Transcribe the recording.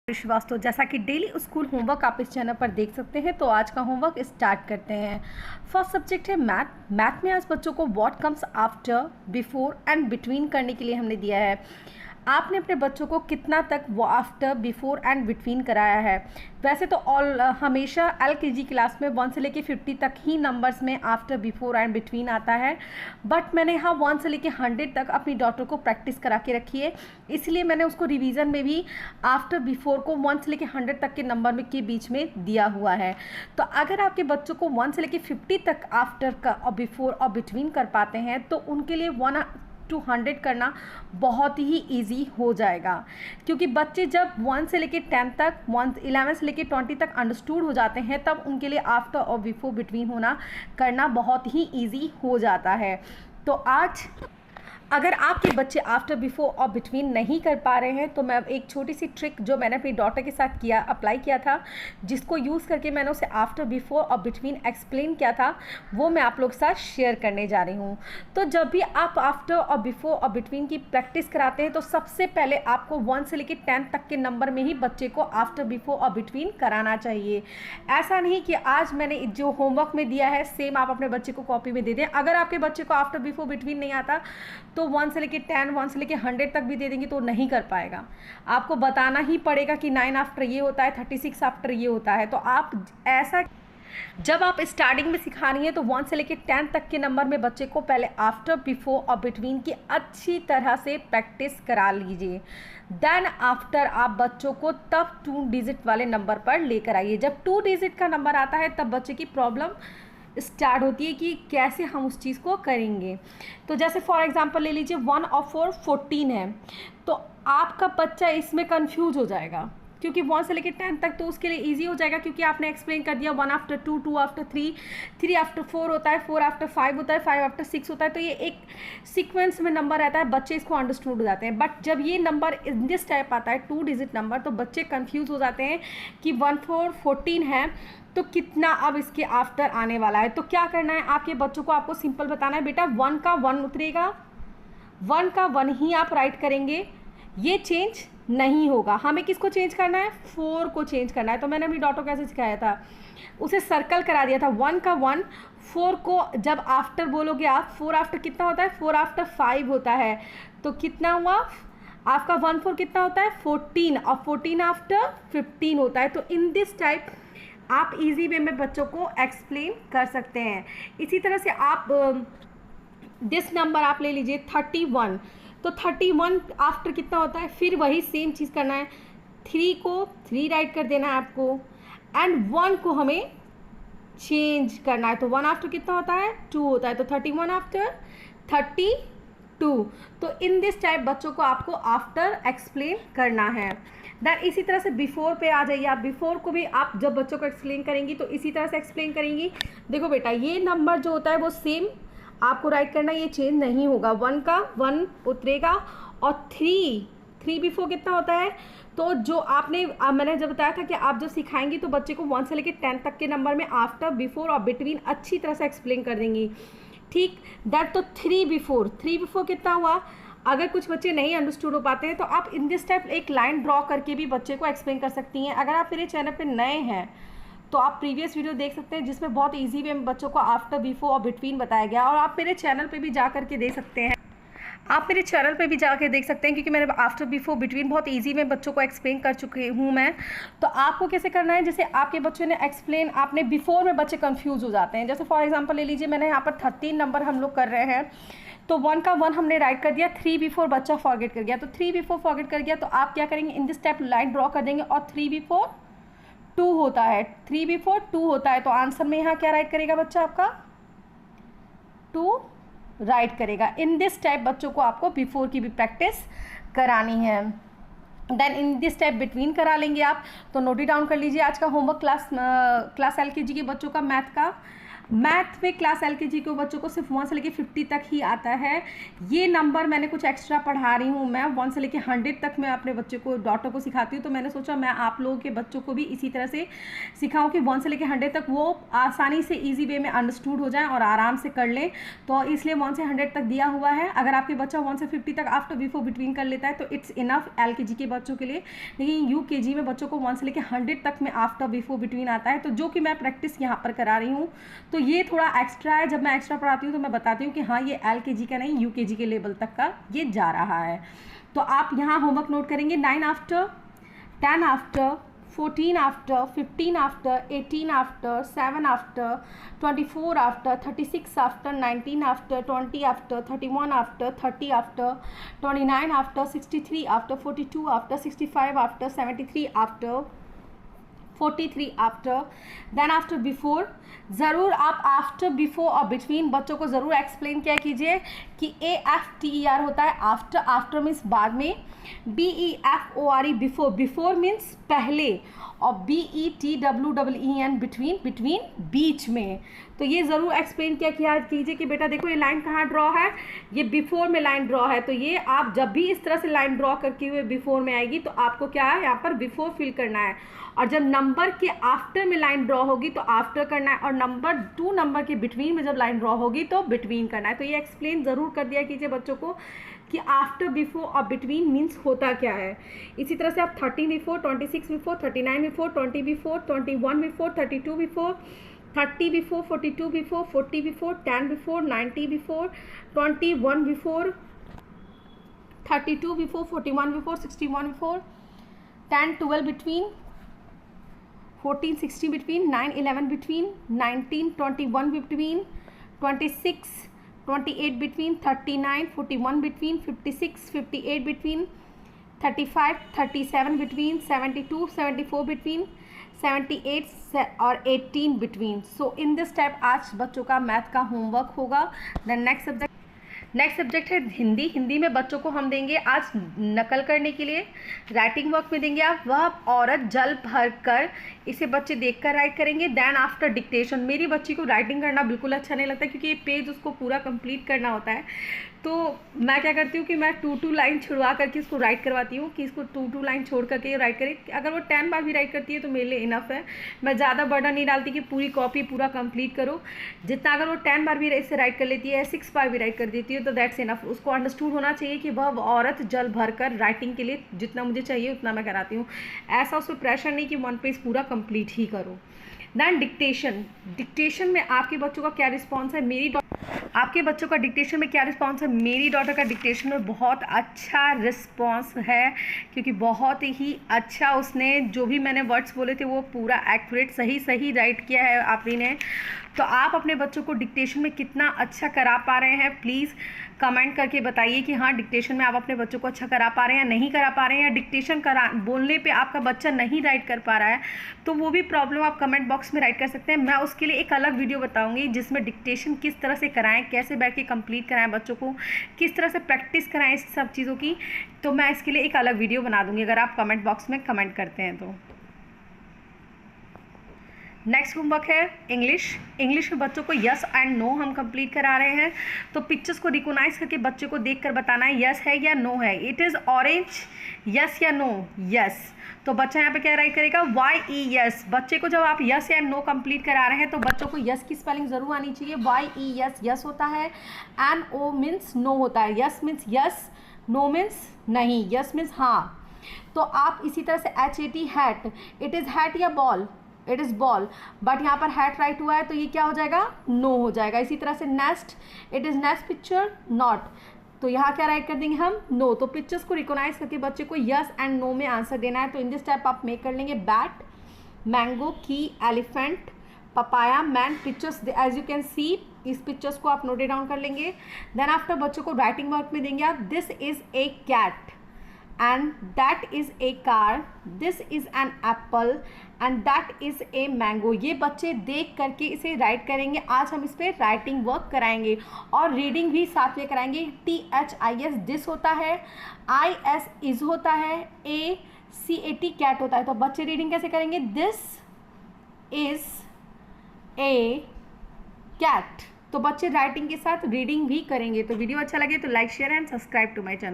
श्रीवास्तव। जैसा कि daily school homework आप इस चैनल पर देख सकते हैं, तो आज का होमवर्क स्टार्ट करते हैं। फर्स्ट सब्जेक्ट है मैथ में आज बच्चों को what comes after, before and between करने के लिए हमने दिया है। आपने अपने बच्चों को कितना तक वो आफ्टर, बिफोर एंड बिटवीन कराया है? वैसे तो हमेशा LKG क्लास में 1 से लेके 50 तक ही नंबर्स में आफ्टर, बिफोर एंड बिटवीन आता है, बट मैंने यहाँ 1 से लेके 100 तक अपनी डॉटर को प्रैक्टिस करा के रखी है, इसलिए मैंने उसको रिवीजन में भी आफ्टर, बिफोर को 1 से लेके 100 तक के नंबर में के बीच में दिया हुआ है। तो अगर आपके बच्चों को 1 से लेके 50 तक आफ्टर का और बिफोर और बिटवीन कर पाते हैं, तो उनके लिए 1 to 100 करना बहुत ही इजी हो जाएगा, क्योंकि बच्चे जब 1 से लेके 10 तक, 11 से लेके 20 तक अंडरस्टूड हो जाते हैं, तब उनके लिए आफ्टर और बिफोर बिटवीन होना करना बहुत ही इजी हो जाता है। तो आज अगर आपके बच्चे आफ्टर, बिफोर और बिटवीन नहीं कर पा रहे हैं, तो मैं एक छोटी सी ट्रिक जो मैंने अपनी डॉटर के साथ अप्लाई किया था, जिसको यूज़ करके मैंने उसे आफ्टर, बिफोर और बिटवीन एक्सप्लेन किया था, वो मैं आप लोग के साथ शेयर करने जा रही हूँ। तो जब भी आप आफ्टर और बिफोर और बिटवीन की प्रैक्टिस कराते हैं, तो सबसे पहले आपको 1 से लेकर 10 तक के नंबर में ही बच्चे को आफ्टर, बिफोर और बिटवीन कराना चाहिए। ऐसा नहीं कि आज मैंने जो होमवर्क में दिया है सेम आप अपने बच्चे को कॉपी में दे दें। अगर आपके बच्चे को आफ्टर, बिफोर, बिटवीन नहीं आता, तो 1 से लेके 10, 1 से लेके 100 तक भी दे देंगे तो नहीं कर पाएगा। आपको बताना ही पड़ेगा कि 9 आफ्टर ये होता है, 36 आफ्टर ये होता है। तो आप ऐसा जब आप स्टार्टिंग में सिखा रही हैं, तो 1 से लेके 10 तक के नंबर में बच्चे को पहले आफ्टर, बिफोर और बिटवीन की अच्छी तरह से प्रैक्टिस करा लीजिए। देन आफ्टर आप बच्चों को तब 2 डिजिट वाले नंबर पर लेकर आइए। जब 2 डिजिट का नंबर आता है, तब बच्चे की प्रॉब्लम स्टार्ट होती है कि कैसे हम उस चीज़ को करेंगे। तो जैसे फॉर एग्जांपल ले लीजिए 1 और 4 14 है, तो आपका बच्चा इसमें कंफ्यूज हो जाएगा, क्योंकि 1 से लेकर 10 तक तो उसके लिए इजी हो जाएगा, क्योंकि आपने एक्सप्लेन कर दिया 1 आफ्टर 2, 2 आफ्टर 3, 3 आफ्टर 4 होता है, 4 आफ्टर 5 होता है, 5 आफ्टर 6 होता है। तो ये एक सीक्वेंस में नंबर रहता है, बच्चे इसको अंडरस्टूड हो जाते हैं। बट जब ये नंबर इन दिस टाइप आता है 2 डिजिट नंबर, तो बच्चे कंफ्यूज हो जाते हैं कि 1 4 14 है, तो कितना अब इसके आफ्टर आने वाला है। तो क्या करना है आपके बच्चों को, आपको सिंपल बताना है, बेटा 1 का 1 उतरेगा, 1 का 1 ही आप राइट करेंगे, ये चेंज नहीं होगा। हमें किसको चेंज करना है? 4 को चेंज करना है। तो मैंने अपनी डॉटर को कैसे सिखाया था, उसे सर्कल करा दिया था 1 का 1, 4 को जब आफ्टर बोलोगे आप, 4 आफ्टर कितना होता है? 4 आफ्टर 5 होता है, तो कितना हुआ आपका 1 4 कितना होता है? 14, और 14 आफ्टर 15 होता है। तो इन दिस टाइप आप इजी वे में बच्चों को एक्सप्लेन कर सकते हैं। इसी तरह से आप दिस नंबर आप ले लीजिए 31, तो 31 आफ्टर कितना होता है? फिर वही सेम चीज़ करना है, 3 को 3 राइट कर देना है आपको, एंड 1 को हमें चेंज करना है। तो 1 आफ्टर कितना होता है? 2 होता है, तो 31 आफ्टर 32। तो इन दिस टाइप बच्चों को आपको आफ्टर एक्सप्लेन करना है। दैन इसी तरह से बिफोर पे आ जाइए। आप बिफोर को भी आप जब बच्चों को एक्सप्लेन करेंगी, तो इसी तरह से एक्सप्लेन करेंगी। देखो बेटा, ये नंबर जो होता है वो सेम आपको राइट करना, ये चेंज नहीं होगा। 1 का 1 उतरेगा, और 3 बिफोर कितना होता है? तो जो आपने मैंने जब बताया था कि आप जब सिखाएंगी, तो बच्चे को 1 से लेकर 10 तक के नंबर में आफ्टर, बिफोर और बिटवीन अच्छी तरह से एक्सप्लेन कर देंगी, ठीक। दैट तो 3 बिफोर कितना हुआ? अगर कुछ बच्चे नहीं अंडरस्टूड हो पाते हैं, तो आप इन दिस टाइप एक लाइन ड्रॉ करके भी बच्चे को एक्सप्लेन कर सकती हैं। अगर आप मेरे चैनल पे नए हैं, तो आप प्रीवियस वीडियो देख सकते हैं, जिसमें बहुत इजी वे में बच्चों को आफ्टर, बिफोर और बिटवीन बताया गया। और आप मेरे चैनल पे भी जा करके देख सकते हैं, क्योंकि मैंने आफ्टर, बिफोर, बिटवीन बहुत इजी में बच्चों को एक्सप्लेन कर चुकी हूँ मैं। तो आपको कैसे करना है, जैसे आपके बच्चों ने एक्सप्लेन, आपने बिफोर में बच्चे कंफ्यूज हो जाते हैं। जैसे फॉर एग्जांपल ले लीजिए, मैंने यहाँ पर 13 नंबर हम लोग कर रहे हैं, तो 1 का 1 हमने राइट कर दिया, 3 बिफोर बच्चा फॉरगेट कर गया। तो 3 बिफोर फॉरगेट कर गया, तो आप क्या करेंगे, इन दिस टाइप लाइन ड्रॉ कर देंगे, और 3 बिफोर 2 होता है, 3 बिफोर 2 होता है, तो आंसर में यहाँ क्या राइट करेगा बच्चा आपका? 2 राइट करेगा। इन दिस टाइप बच्चों को आपको बिफोर की भी प्रैक्टिस करानी है। Then in this type between करा लेंगे आप। तो नोट डाउन कर लीजिए आज का होमवर्क क्लास LKG के बच्चों का मैथ का। मैथ में क्लास LKG के बच्चों को सिर्फ 1 से लेके 50 तक ही आता है। ये नंबर मैंने कुछ एक्स्ट्रा पढ़ा रही हूँ, मैं 1 से लेके 100 तक मैं अपने बच्चे को डॉटर को सिखाती हूँ। तो मैंने सोचा मैं आप लोगों के बच्चों को भी इसी तरह से सिखाऊँ कि 1 से लेके 100 तक वो आसानी से ईजी वे में अंडरस्टूड हो जाए और आराम से कर लें। तो इसलिए 1 से 100 तक दिया हुआ है। अगर आपके बच्चा 1 से 50 तक आफ्टर बिफोर बिटवीन कर लेता है तो इट्स इनफ LKG के बच्चों के लिए। लेकिन UKG में बच्चों को 1 से लेके 100 तक में आफ्टर बिफोर बिटवीन आता है, तो जो कि मैं प्रैक्टिस यहाँ पर करा रही हूँ। तो ये थोड़ा एक्स्ट्रा है, जब मैं एक्स्ट्रा पढ़ाती हूँ तो मैं बताती हूँ कि हाँ ये LKG का नहीं UKG के लेवल तक का ये जा रहा है। तो आप यहाँ होमवर्क नोट करेंगे 9 after, 10 after, 14 after, 15 after, 18 after, 7 after, 24 after, 36 after, 19 after, 20 after, 31 after, 30 after, 29 after, 63 after, 42 after, 65 after, 73 after, 43 after, then after before. ज़रूर आप आफ्टर बिफोर और बिटवीन बच्चों को ज़रूर एक्सप्लेन क्या कीजिए कि AFTER होता है आफ्टर, आफ्टर मीन्स बाद में, BEFORE बिफोर, बिफोर मीन्स पहले, और BETWEEN बिटवीन, बिटवीन बीच में। तो ये ज़रूर एक्सप्लेन क्या कीजिए कि बेटा देखो ये लाइन कहाँ ड्रॉ है, ये बिफोर में लाइन ड्रॉ है। तो ये आप जब भी इस तरह से लाइन ड्रॉ करके हुए बिफोर में आएगी तो आपको क्या है यहाँ पर बिफोर फिल करना है, और जब नंबर के आफ्टर में लाइन ड्रॉ होगी तो आफ्टर करना है, और नंबर 2 नंबर के बिटवीन में जब लाइन ड्रॉ होगी तो बिटवीन करना है। तो ये एक्सप्लेन ज़रूर कर दिया कीजिए बच्चों को कि आफ्टर बिफोर और बिटवीन मीन्स होता क्या है। इसी तरह से आप 13 before, 26 before, 39 before, 20 before, 21 before, 32 before, 30 before, 42 before, 40 before, 10 before, 90 before, 21 before, 32 before, 41 before, 61 before, 10 12 between, 14 16 between, 9 11 between, 19 21 between, 26 28 between, 39 41 between, 56 58 between, 35 37 between, 72 74 between, 78 और 18 between। So in this type आज बच्चों का मैथ का होमवर्क होगा। Then next subject है हिंदी। हिंदी में बच्चों को हम देंगे आज नकल करने के लिए, राइटिंग वर्क में देंगे आप वह औरत जल भर कर, इसे बच्चे देखकर राइट करेंगे। Then after dictation. मेरी बच्ची को राइटिंग करना बिल्कुल अच्छा नहीं लगता क्योंकि ये पेज उसको पूरा कंप्लीट करना होता है। तो मैं क्या करती हूँ कि मैं 2 लाइन छुड़वा करके इसको राइट करवाती हूँ कि इसको 2 लाइन छोड़ करके राइट करे। अगर वो 10 बार भी राइट करती है तो मेरे लिए इनफ है। मैं ज़्यादा बर्डन नहीं डालती कि पूरी कॉपी पूरा कंप्लीट करो। जितना अगर वो 10 बार भी इससे राइट कर लेती है, 6 बार भी राइट कर देती है तो दैट्स इनफ। उसको अंडरस्टूड होना चाहिए कि वह औरत जल भर कर, राइटिंग के लिए जितना मुझे चाहिए उतना मैं कराती हूँ। ऐसा उस पर प्रेशर नहीं कि 1 पेज पूरा कंप्लीट ही करो। Then dictation. डिक्टेशन में आपके बच्चों का क्या रिस्पॉन्स है? आपके बच्चों का डिक्टेशन में क्या रिस्पॉन्स है? मेरी डॉटर का डिक्टेशन में बहुत अच्छा रिस्पॉन्स है क्योंकि बहुत ही अच्छा उसने जो भी मैंने वर्ड्स बोले थे वो पूरा एक्यूरेट सही राइट किया है आपने ने। तो आप अपने बच्चों को डिक्टेशन में कितना अच्छा करा पा रहे हैं प्लीज़ कमेंट करके बताइए कि हाँ डिक्टेशन में आप अपने बच्चों को अच्छा करा पा रहे हैं या नहीं करा पा रहे हैं, या डिक्टेशन बोलने पे आपका बच्चा नहीं राइट कर पा रहा है तो वो भी प्रॉब्लम आप कमेंट बॉक्स में राइट कर सकते हैं। मैं उसके लिए एक अलग वीडियो बताऊंगी जिसमें डिक्टेशन किस तरह से कराएं, कैसे बैठ के कंप्लीट कराएं, बच्चों को किस तरह से प्रैक्टिस कराएं इस सब चीज़ों की। तो मैं इसके लिए एक अलग वीडियो बना दूँगी अगर आप कमेंट बॉक्स में कमेंट करते हैं तो। नेक्स्ट होमवर्क है इंग्लिश। इंग्लिश में बच्चों को यस एंड नो हम कंप्लीट करा रहे हैं। तो पिक्चर्स को रिकोगनाइज करके बच्चे को देखकर बताना है यस है या नो है। इट इज़ ऑरेंज, यस या नो? यस। तो बच्चा यहाँ पे क्या राइट करेगा? YES। बच्चे को जब आप यस या नो कंप्लीट करा रहे हैं तो बच्चों को यस की स्पेलिंग ज़रूर आनी चाहिए। YES यस होता है, NO मीन्स नो होता है। Yes means yes, no means नहीं, यस मीन्स हाँ। तो आप इसी तरह से HAT hat, it is hat या ball? It is ball, but यहाँ पर हैट राइट हुआ है तो ये क्या हो जाएगा? नो हो जाएगा। इसी तरह से nest, it is nest picture not, तो यहाँ क्या राइट कर देंगे हम? नो। तो पिक्चर्स को रिकोगनाइज करके बच्चे को यस एंड नो में आंसर देना है। तो इन दिस टाइप आप मेक कर लेंगे bat, mango, key, elephant, papaya, man. Pictures as you can see, इस पिक्चर्स को आप नोट डाउन कर लेंगे। देन आफ्टर बच्चों को राइटिंग वर्क में देंगे आप this is a cat and that is a car, this is an apple and that is a mango। ये बच्चे देख करके इसे राइट करेंगे। आज हम इस पर राइटिंग वर्क कराएंगे और रीडिंग भी साथ में कराएंगे। THIS दिस होता है, IS इज होता है, ACAT कैट होता है। तो बच्चे रीडिंग कैसे करेंगे? This is a cat. तो बच्चे राइटिंग के साथ रीडिंग भी करेंगे। तो वीडियो अच्छा लगे तो like share and subscribe to my channel.